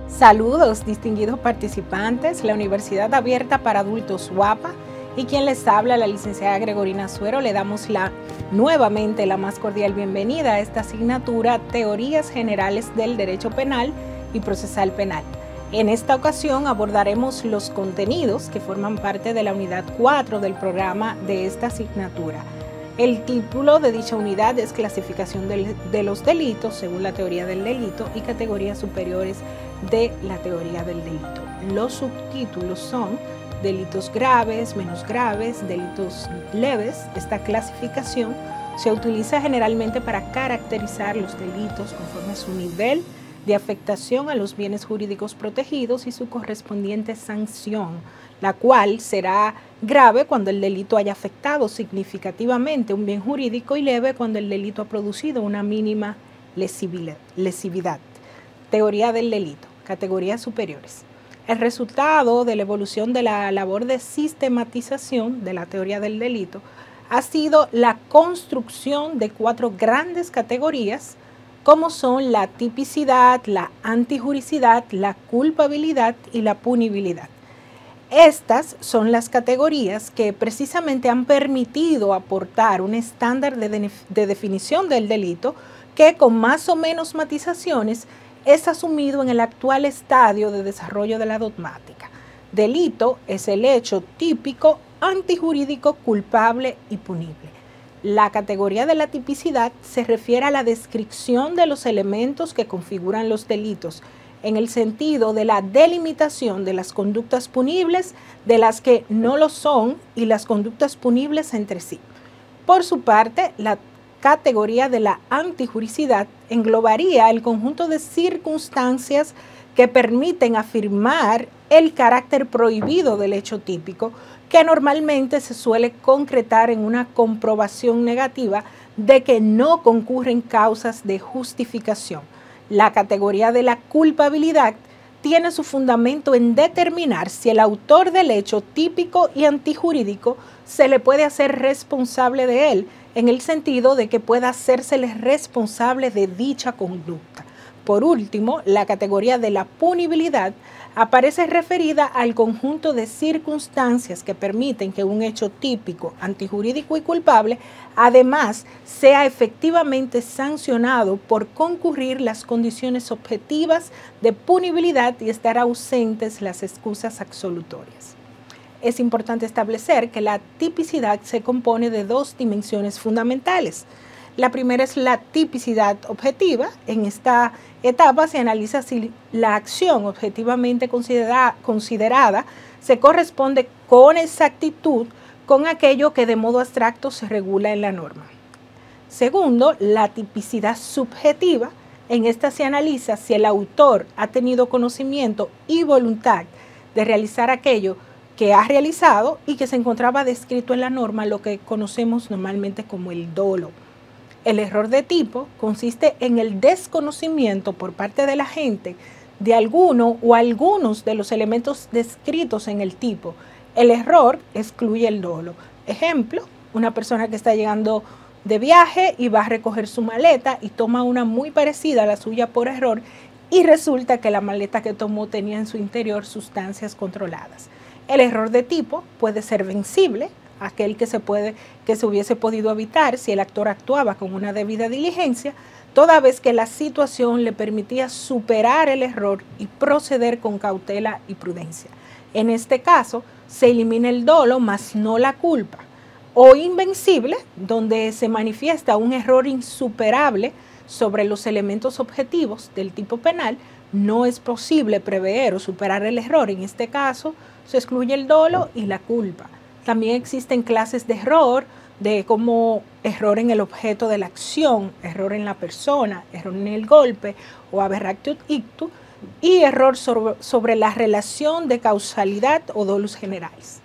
Saludos, distinguidos participantes, la Universidad Abierta para Adultos UAPA y quien les habla, la licenciada Gregorina Suero. Le damos nuevamente la más cordial bienvenida a esta asignatura Teorías Generales del Derecho Penal y Procesal Penal. En esta ocasión abordaremos los contenidos que forman parte de la unidad 4 del programa de esta asignatura. El título de dicha unidad es Clasificación de los delitos según la teoría del delito y categorías superiores de la teoría del delito. Los subtítulos son delitos graves, menos graves, delitos leves. Esta clasificación se utiliza generalmente para caracterizar los delitos conforme a su nivel de afectación a los bienes jurídicos protegidos y su correspondiente sanción, la cual será grave cuando el delito haya afectado significativamente un bien jurídico y leve cuando el delito ha producido una mínima lesividad. Teoría del delito, categorías superiores. El resultado de la evolución de la labor de sistematización de la teoría del delito ha sido la construcción de 4 grandes categorías, como son la tipicidad, la antijuricidad, la culpabilidad y la punibilidad. Estas son las categorías que precisamente han permitido aportar un estándar de definición del delito que, con más o menos matizaciones, es asumido en el actual estadio de desarrollo de la dogmática. Delito es el hecho típico, antijurídico, culpable y punible. La categoría de la tipicidad se refiere a la descripción de los elementos que configuran los delitos, en el sentido de la delimitación de las conductas punibles de las que no lo son y las conductas punibles entre sí. Por su parte, la categoría de la antijuricidad englobaría el conjunto de circunstancias que permiten afirmar el carácter prohibido del hecho típico, que normalmente se suele concretar en una comprobación negativa de que no concurren causas de justificación. La categoría de la culpabilidad tiene su fundamento en determinar si el autor del hecho típico y antijurídico se le puede hacer responsable de él, en el sentido de que pueda hacérsele responsable de dicha conducta. Por último, la categoría de la punibilidad aparece referida al conjunto de circunstancias que permiten que un hecho típico, antijurídico y culpable, además, sea efectivamente sancionado por concurrir las condiciones objetivas de punibilidad y estar ausentes las excusas absolutorias. Es importante establecer que la tipicidad se compone de 2 dimensiones fundamentales. La primera es la tipicidad objetiva. En esta etapa se analiza si la acción objetivamente considerada se corresponde con exactitud con aquello que de modo abstracto se regula en la norma. Segundo, la tipicidad subjetiva. En esta se analiza si el autor ha tenido conocimiento y voluntad de realizar aquello que ha realizado y que se encontraba descrito en la norma, lo que conocemos normalmente como el dolo. El error de tipo consiste en el desconocimiento por parte de la gente de alguno o algunos de los elementos descritos en el tipo. El error excluye el dolo. Ejemplo, una persona que está llegando de viaje y va a recoger su maleta y toma una muy parecida a la suya por error y resulta que la maleta que tomó tenía en su interior sustancias controladas. El error de tipo puede ser vencible, aquel que se hubiese podido evitar si el actor actuaba con una debida diligencia, toda vez que la situación le permitía superar el error y proceder con cautela y prudencia. En este caso, se elimina el dolo, mas no la culpa. O invencible, donde se manifiesta un error insuperable sobre los elementos objetivos del tipo penal, no es posible prever o superar el error. En este caso, se excluye el dolo y la culpa. También existen clases de error, como error en el objeto de la acción, error en la persona, error en el golpe o aberratio ictu, y error sobre la relación de causalidad o dolus generalis.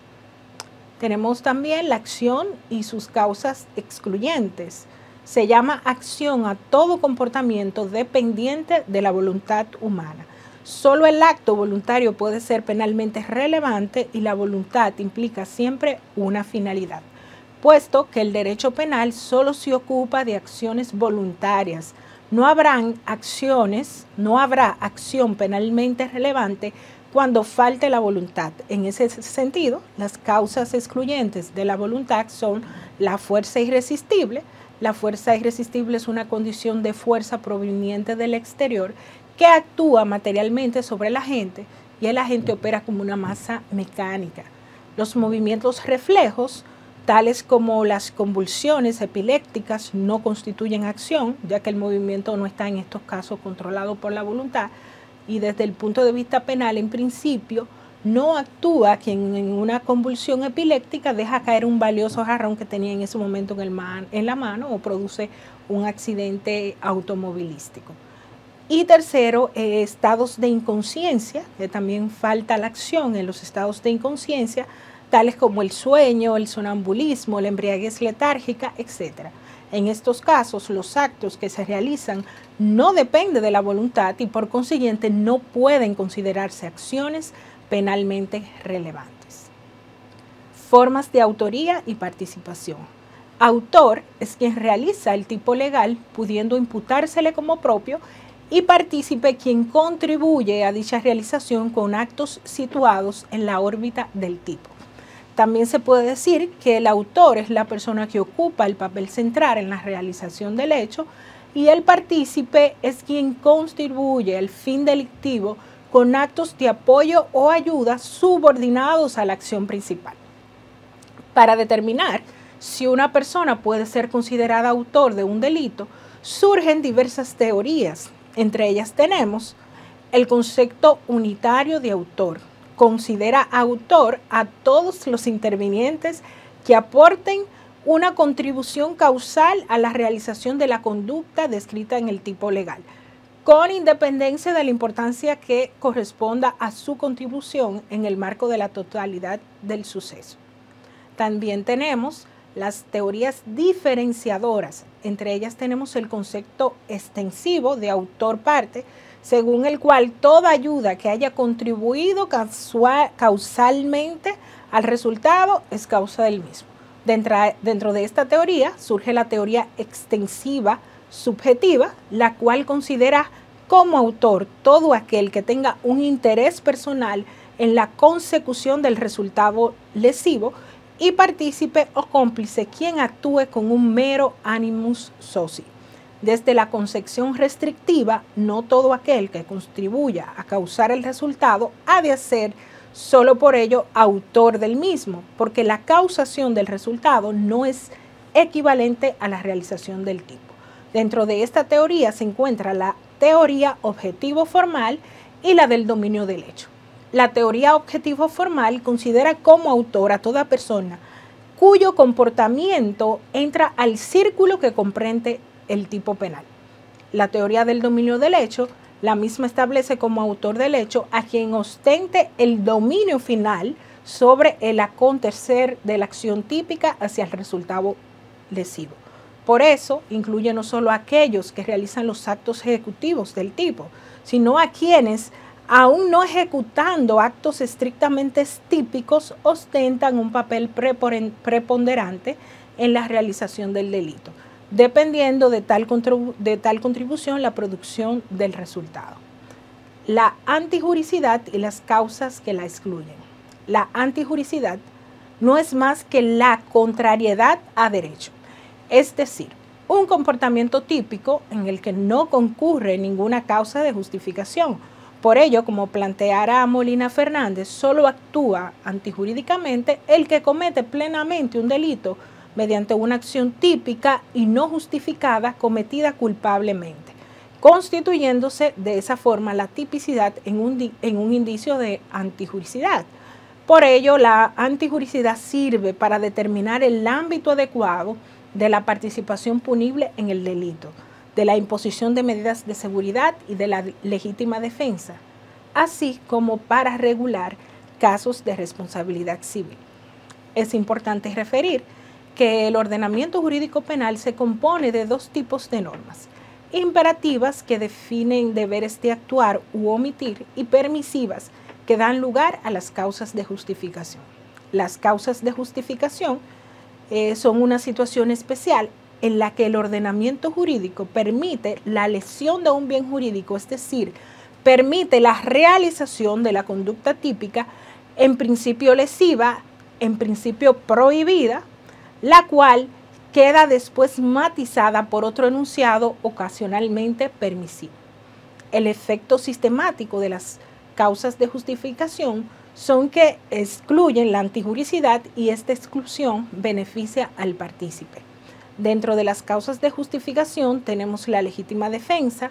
Tenemos también la acción y sus causas excluyentes. Se llama acción a todo comportamiento dependiente de la voluntad humana. Solo el acto voluntario puede ser penalmente relevante y la voluntad implica siempre una finalidad, puesto que el derecho penal solo se ocupa de acciones voluntarias, no habrá acción penalmente relevante cuando falte la voluntad. En ese sentido, las causas excluyentes de la voluntad son la fuerza irresistible. La fuerza irresistible es una condición de fuerza proveniente del exterior que actúa materialmente sobre el agente y el agente opera como una masa mecánica. Los movimientos reflejos, tales como las convulsiones epilépticas, no constituyen acción, ya que el movimiento no está en estos casos controlado por la voluntad, y desde el punto de vista penal, en principio, no actúa quien en una convulsión epiléptica deja caer un valioso jarrón que tenía en ese momento en la mano o produce un accidente automovilístico. Y tercero, estados de inconsciencia, que también falta la acción en los estados de inconsciencia, tales como el sueño, el sonambulismo, la embriaguez letárgica, etc. En estos casos, los actos que se realizan no dependen de la voluntad y por consiguiente no pueden considerarse acciones penalmente relevantes. Formas de autoría y participación. Autor es quien realiza el tipo legal, pudiendo imputársele como propio, y partícipe quien contribuye a dicha realización con actos situados en la órbita del tipo. También se puede decir que el autor es la persona que ocupa el papel central en la realización del hecho y el partícipe es quien contribuye al fin delictivo con actos de apoyo o ayuda subordinados a la acción principal. Para determinar si una persona puede ser considerada autor de un delito, surgen diversas teorías. Entre ellas tenemos el concepto unitario de autor. Considera autor a todos los intervinientes que aporten una contribución causal a la realización de la conducta descrita en el tipo legal, con independencia de la importancia que corresponda a su contribución en el marco de la totalidad del suceso. También tenemos las teorías diferenciadoras. Entre ellas tenemos el concepto extensivo de autor-parte, según el cual toda ayuda que haya contribuido causalmente al resultado es causa del mismo. Dentro de esta teoría surge la teoría extensiva subjetiva, la cual considera como autor todo aquel que tenga un interés personal en la consecución del resultado lesivo y partícipe o cómplice quien actúe con un mero animus soci. Desde la concepción restrictiva, no todo aquel que contribuya a causar el resultado ha de ser solo por ello autor del mismo, porque la causación del resultado no es equivalente a la realización del tipo. Dentro de esta teoría se encuentra la teoría objetivo formal y la del dominio del hecho. La teoría objetivo formal considera como autor a toda persona cuyo comportamiento entra al círculo que comprende el tipo penal. La teoría del dominio del hecho, la misma establece como autor del hecho a quien ostente el dominio final sobre el acontecer de la acción típica hacia el resultado lesivo. Por eso, incluye no solo a aquellos que realizan los actos ejecutivos del tipo, sino a quienes, aún no ejecutando actos estrictamente típicos, ostentan un papel preponderante en la realización del delito, dependiendo de tal contribución la producción del resultado. La antijuricidad y las causas que la excluyen. La antijuricidad no es más que la contrariedad a derecho, es decir, un comportamiento típico en el que no concurre ninguna causa de justificación. Por ello, como planteara Molina Fernández, solo actúa antijurídicamente el que comete plenamente un delito mediante una acción típica y no justificada cometida culpablemente, constituyéndose de esa forma la tipicidad en un indicio de antijuricidad. Por ello, la antijuricidad sirve para determinar el ámbito adecuado de la participación punible en el delito, de la imposición de medidas de seguridad y de la legítima defensa, así como para regular casos de responsabilidad civil. Es importante referir que el ordenamiento jurídico penal se compone de dos tipos de normas: imperativas, que definen deberes de actuar u omitir, y permisivas, que dan lugar a las causas de justificación. Las causas de justificación son una situación especial en la que el ordenamiento jurídico permite la lesión de un bien jurídico, es decir, permite la realización de la conducta típica, en principio lesiva, en principio prohibida, la cual queda después matizada por otro enunciado ocasionalmente permisivo. El efecto sistemático de las causas de justificación son que excluyen la antijuricidad y esta exclusión beneficia al partícipe. Dentro de las causas de justificación tenemos la legítima defensa,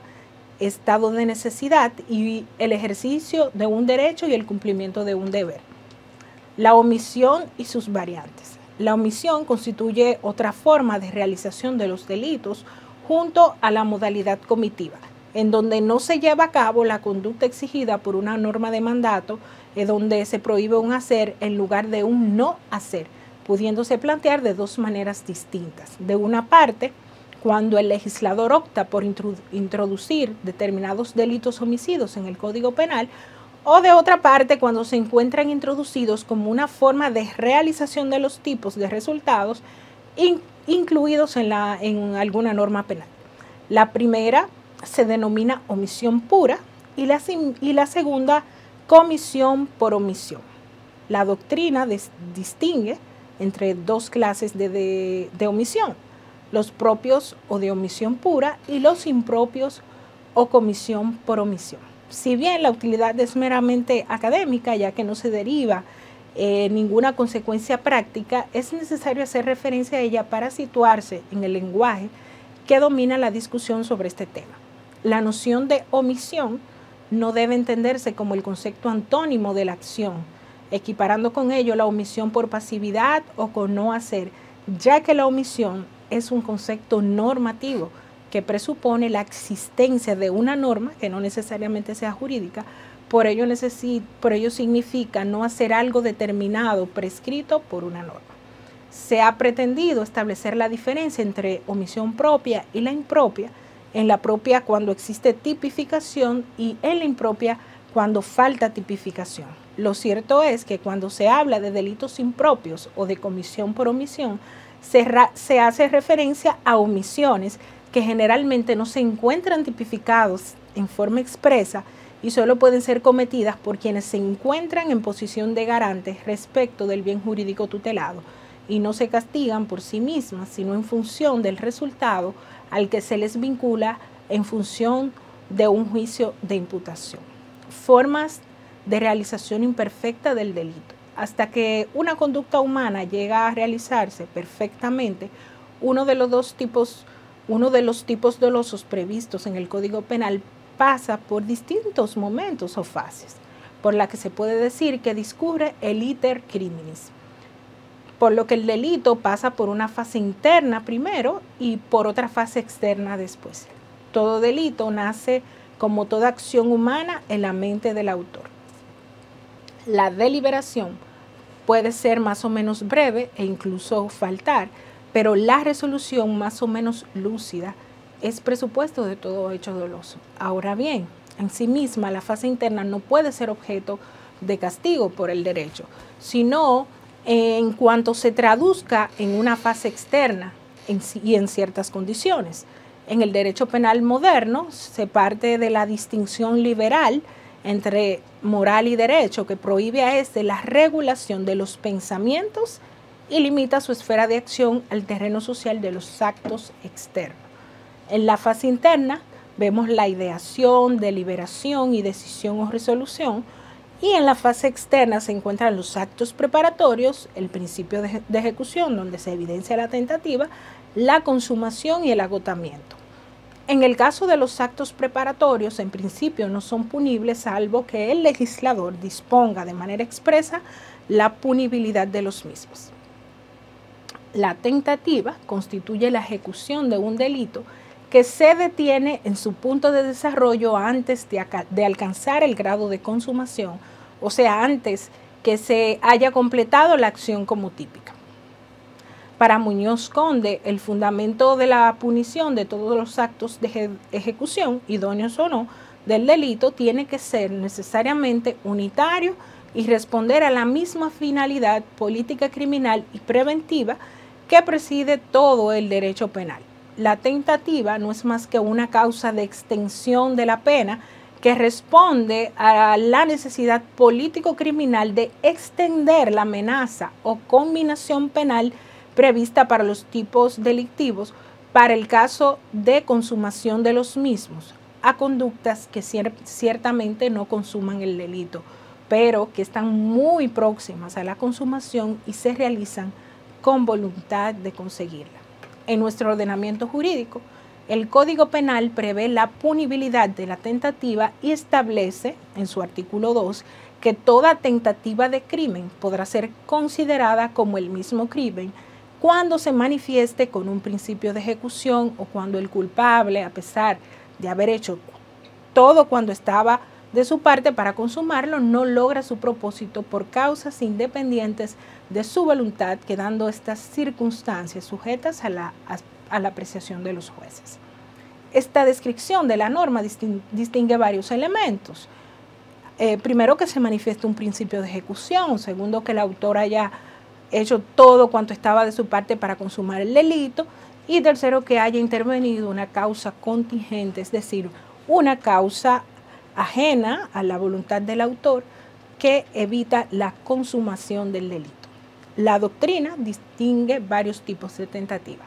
estado de necesidad y el ejercicio de un derecho y el cumplimiento de un deber. La omisión y sus variantes. La omisión constituye otra forma de realización de los delitos junto a la modalidad comitiva, en donde no se lleva a cabo la conducta exigida por una norma de mandato, donde se prohíbe un hacer en lugar de un no hacer, pudiéndose plantear de dos maneras distintas. De una parte, cuando el legislador opta por introducir determinados delitos homicidios en el Código Penal, o de otra parte, cuando se encuentran introducidos como una forma de realización de los tipos de resultados incluidos en alguna norma penal. La primera se denomina omisión pura y la segunda comisión por omisión. La doctrina distingue entre dos clases de omisión, los propios o de omisión pura y los impropios o comisión por omisión. Si bien la utilidad es meramente académica, ya que no se deriva ninguna consecuencia práctica, es necesario hacer referencia a ella para situarse en el lenguaje que domina la discusión sobre este tema. La noción de omisión no debe entenderse como el concepto antónimo de la acción, equiparando con ello la omisión por pasividad o con no hacer, ya que la omisión es un concepto normativo que presupone la existencia de una norma que no necesariamente sea jurídica, por ello significa no hacer algo determinado prescrito por una norma. Se ha pretendido establecer la diferencia entre omisión propia y la impropia, en la propia cuando existe tipificación y en la impropia cuando falta tipificación. Lo cierto es que cuando se habla de delitos impropios o de comisión por omisión, se hace referencia a omisiones que generalmente no se encuentran tipificados en forma expresa y solo pueden ser cometidas por quienes se encuentran en posición de garantes respecto del bien jurídico tutelado y no se castigan por sí mismas, sino en función del resultado al que se les vincula en función de un juicio de imputación. Formas de realización imperfecta del delito. Hasta que una conducta humana llega a realizarse perfectamente, uno de los tipos dolosos previstos en el Código Penal pasa por distintos momentos o fases, por la que se puede decir que discurre el iter criminis, por lo que el delito pasa por una fase interna primero y por otra fase externa después. Todo delito nace, como toda acción humana, en la mente del autor. La deliberación puede ser más o menos breve e incluso faltar, pero la resolución más o menos lúcida es presupuesto de todo hecho doloso. Ahora bien, en sí misma la fase interna no puede ser objeto de castigo por el derecho, sino en cuanto se traduzca en una fase externa y en ciertas condiciones. En el derecho penal moderno se parte de la distinción liberal entre moral y derecho, que prohíbe a este la regulación de los pensamientos y limita su esfera de acción al terreno social de los actos externos. En la fase interna vemos la ideación, deliberación y decisión o resolución, y en la fase externa se encuentran los actos preparatorios, el principio de ejecución, donde se evidencia la tentativa, la consumación y el agotamiento. En el caso de los actos preparatorios, en principio no son punibles salvo que el legislador disponga de manera expresa la punibilidad de los mismos. La tentativa constituye la ejecución de un delito que se detiene en su punto de desarrollo antes de alcanzar el grado de consumación, o sea, antes que se haya completado la acción como típica. Para Muñoz Conde, el fundamento de la punición de todos los actos de ejecución, idóneos o no, del delito tiene que ser necesariamente unitario y responder a la misma finalidad política criminal y preventiva que preside todo el derecho penal. La tentativa no es más que una causa de extensión de la pena que responde a la necesidad político-criminal de extender la amenaza o combinación penal prevista para los tipos delictivos para el caso de consumación de los mismos a conductas que ciertamente no consuman el delito, pero que están muy próximas a la consumación y se realizan con voluntad de conseguirla. En nuestro ordenamiento jurídico, el Código Penal prevé la punibilidad de la tentativa y establece, en su artículo 2, que toda tentativa de crimen podrá ser considerada como el mismo crimen cuando se manifieste con un principio de ejecución o cuando el culpable, a pesar de haber hecho todo cuando estaba de su parte para consumarlo, no logra su propósito por causas independientes de su voluntad, quedando estas circunstancias sujetas a la apreciación de los jueces. Esta descripción de la norma distingue varios elementos. Primero, que se manifieste un principio de ejecución. Segundo, que el autor haya hecho todo cuanto estaba de su parte para consumar el delito. Y tercero, que haya intervenido una causa contingente, es decir, una causa ajena a la voluntad del autor que evita la consumación del delito. La doctrina distingue varios tipos de tentativa.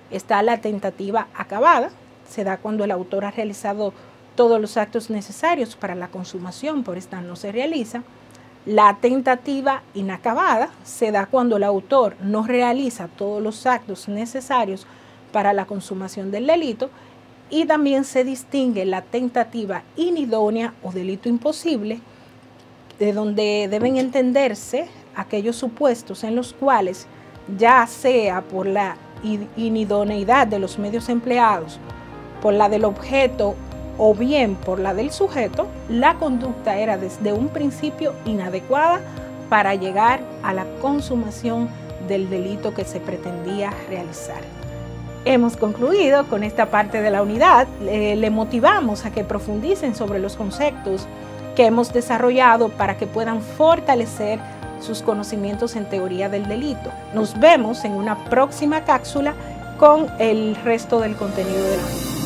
Está la tentativa acabada, se da cuando el autor ha realizado todos los actos necesarios para la consumación, por esta no se realiza. La tentativa inacabada se da cuando el autor no realiza todos los actos necesarios para la consumación del delito. Y también se distingue la tentativa inidónea o delito imposible, de donde deben entenderse aquellos supuestos en los cuales, ya sea por la inidoneidad de los medios empleados, por la del objeto o bien por la del sujeto, la conducta era desde un principio inadecuada para llegar a la consumación del delito que se pretendía realizar. Hemos concluido con esta parte de la unidad. Le motivamos a que profundicen sobre los conceptos que hemos desarrollado para que puedan fortalecer sus conocimientos en teoría del delito. Nos vemos en una próxima cápsula con el resto del contenido de la unidad.